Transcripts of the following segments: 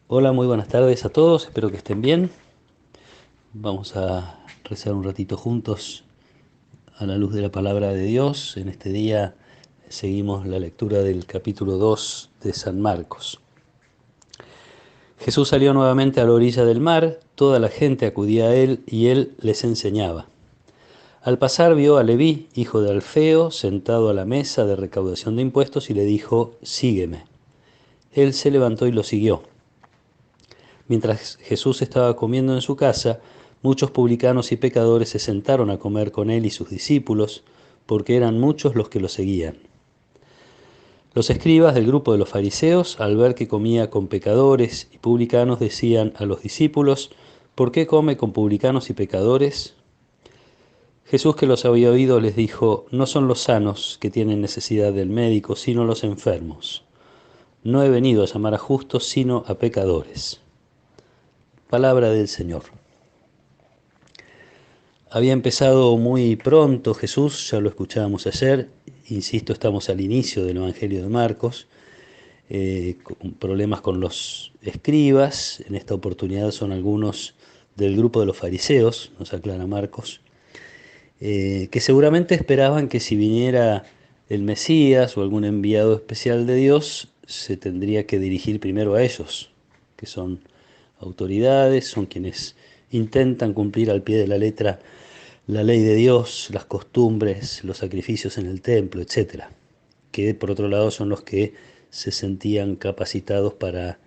Hola, muy buenas tardes a todos, espero que estén bien. Vamos a rezar un ratito juntos a la luz de la palabra de Dios. En este día seguimos la lectura del capítulo 2 de San Marcos. Jesús salió nuevamente a la orilla del mar, toda la gente acudía a él y él les enseñaba. Al pasar vio a Leví, hijo de Alfeo, sentado a la mesa de recaudación de impuestos y le dijo, sígueme. Él se levantó y lo siguió. Mientras Jesús estaba comiendo en su casa, muchos publicanos y pecadores se sentaron a comer con él y sus discípulos, porque eran muchos los que lo seguían. Los escribas del grupo de los fariseos, al ver que comía con pecadores y publicanos, decían a los discípulos, ¿por qué come con publicanos y pecadores? Jesús, que los había oído, les dijo, no son los sanos que tienen necesidad del médico, sino los enfermos. No he venido a llamar a justos, sino a pecadores. Palabra del Señor. Había empezado muy pronto Jesús, ya lo escuchábamos ayer, insisto, estamos al inicio del Evangelio de Marcos, con problemas con los escribas, en esta oportunidad son algunos del grupo de los fariseos, nos aclara Marcos, que seguramente esperaban que si viniera el Mesías o algún enviado especial de Dios, se tendría que dirigir primero a ellos, que son autoridades, son quienes intentan cumplir al pie de la letra la ley de Dios, las costumbres, los sacrificios en el templo, etcétera, que por otro lado son los que se sentían capacitados para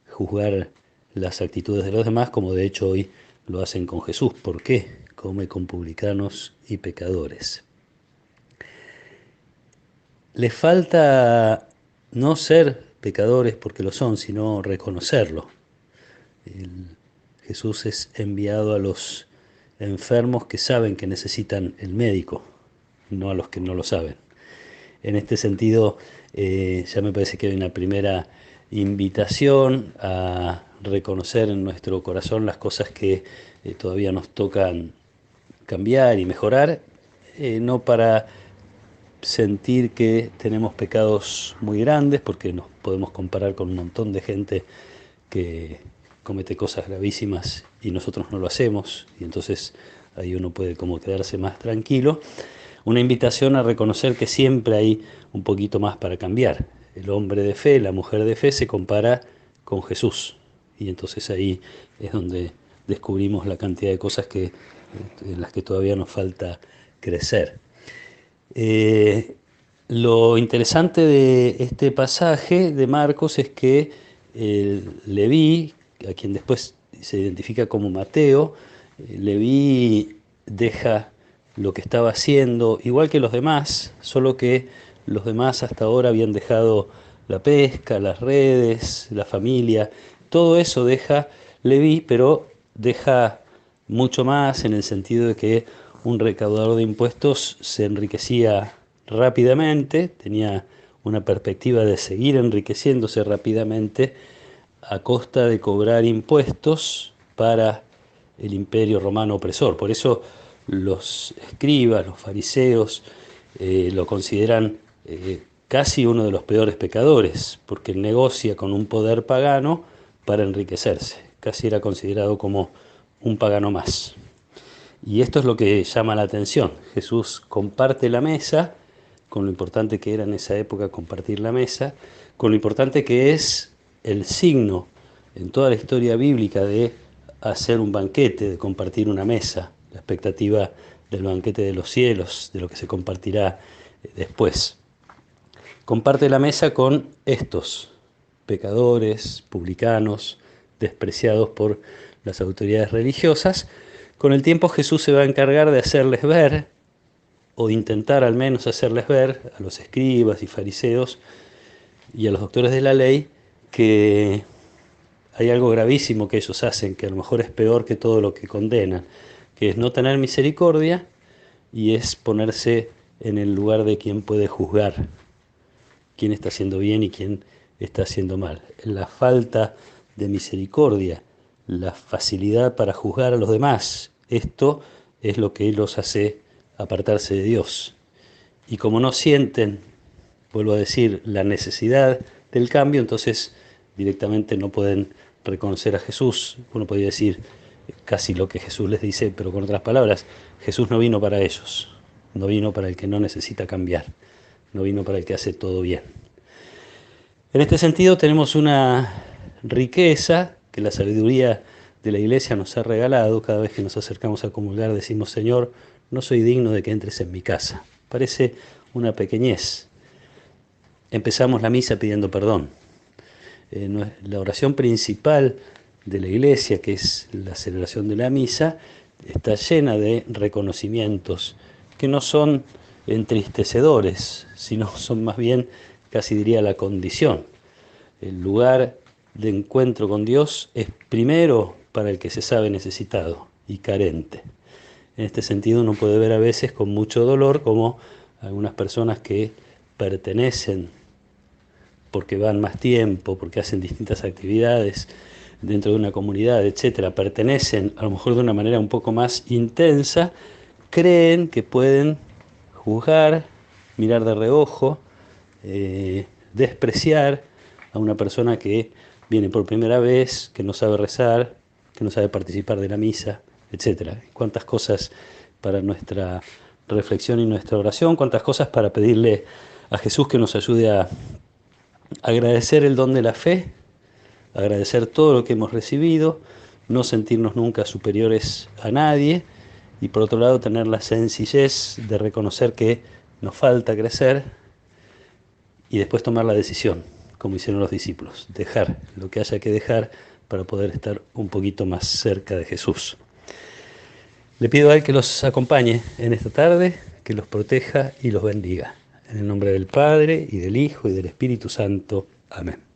juzgar las actitudes de los demás, como de hecho hoy lo hacen con Jesús. ¿Por qué? Come con publicanos y pecadores. Les falta no ser pecadores porque lo son, sino reconocerlo. Jesús es enviado a los enfermos que saben que necesitan el médico, no a los que no lo saben. En este sentido, ya me parece que hay una primera invitación a reconocer en nuestro corazón las cosas que todavía nos tocan cambiar y mejorar, no para sentir que tenemos pecados muy grandes, porque nos podemos comparar con un montón de gente que comete cosas gravísimas y nosotros no lo hacemos, y entonces ahí uno puede como quedarse más tranquilo. Una invitación a reconocer que siempre hay un poquito más para cambiar. El hombre de fe, la mujer de fe se compara con Jesús, y entonces ahí es donde descubrimos la cantidad de cosas en las que todavía nos falta crecer. Eh, lo interesante de este pasaje de Marcos es que Leví, a quien después se identifica como Mateo, Leví deja lo que estaba haciendo, igual que los demás, solo que los demás hasta ahora habían dejado la pesca, las redes, la familia, todo eso deja Leví, pero deja mucho más en el sentido de que un recaudador de impuestos se enriquecía rápidamente, tenía una perspectiva de seguir enriqueciéndose rápidamente a costa de cobrar impuestos para el imperio romano opresor. Por eso los escribas, los fariseos, lo consideran casi uno de los peores pecadores, porque negocia con un poder pagano para enriquecerse. Casi era considerado como un pagano más. Y esto es lo que llama la atención. Jesús comparte la mesa, con lo importante que era en esa época compartir la mesa, con lo importante que es el signo en toda la historia bíblica de hacer un banquete, de compartir una mesa, la expectativa del banquete de los cielos, de lo que se compartirá después. Comparte la mesa con estos pecadores, publicanos, despreciados por las autoridades religiosas. Con el tiempo Jesús se va a encargar de hacerles ver, o de intentar al menos hacerles ver, a los escribas y fariseos y a los doctores de la ley, que hay algo gravísimo que ellos hacen, que a lo mejor es peor que todo lo que condenan, que es no tener misericordia y es ponerse en el lugar de quien puede juzgar quién está haciendo bien y quién está haciendo mal. La falta de misericordia, la facilidad para juzgar a los demás, esto es lo que los hace apartarse de Dios. Y como no sienten, vuelvo a decir, la necesidad del cambio, entonces directamente no pueden reconocer a Jesús. Uno podría decir casi lo que Jesús les dice, pero con otras palabras, Jesús no vino para ellos, no vino para el que no necesita cambiar, no vino para el que hace todo bien. En este sentido tenemos una riqueza que la sabiduría de la Iglesia nos ha regalado. Cada vez que nos acercamos a comulgar decimos: Señor, no soy digno de que entres en mi casa. Parece una pequeñez. Empezamos la misa pidiendo perdón. La oración principal de la Iglesia, que es la celebración de la misa, está llena de reconocimientos que no son entristecedores, sino son más bien, casi diría, la condición. El lugar de encuentro con Dios es primero para el que se sabe necesitado y carente. En este sentido uno puede ver a veces con mucho dolor como algunas personas que pertenecen porque van más tiempo, porque hacen distintas actividades dentro de una comunidad, etcétera, pertenecen a lo mejor de una manera un poco más intensa, creen que pueden juzgar, mirar de reojo, despreciar a una persona que viene por primera vez, que no sabe rezar, que no sabe participar de la misa, etcétera. Cuántas cosas para nuestra reflexión y nuestra oración, cuántas cosas para pedirle a Jesús que nos ayude a agradecer el don de la fe, agradecer todo lo que hemos recibido, no sentirnos nunca superiores a nadie y por otro lado tener la sencillez de reconocer que nos falta crecer y después tomar la decisión, como hicieron los discípulos, dejar lo que haya que dejar para poder estar un poquito más cerca de Jesús. Le pido a Él que los acompañe en esta tarde, que los proteja y los bendiga. En el nombre del Padre, y del Hijo, y del Espíritu Santo. Amén.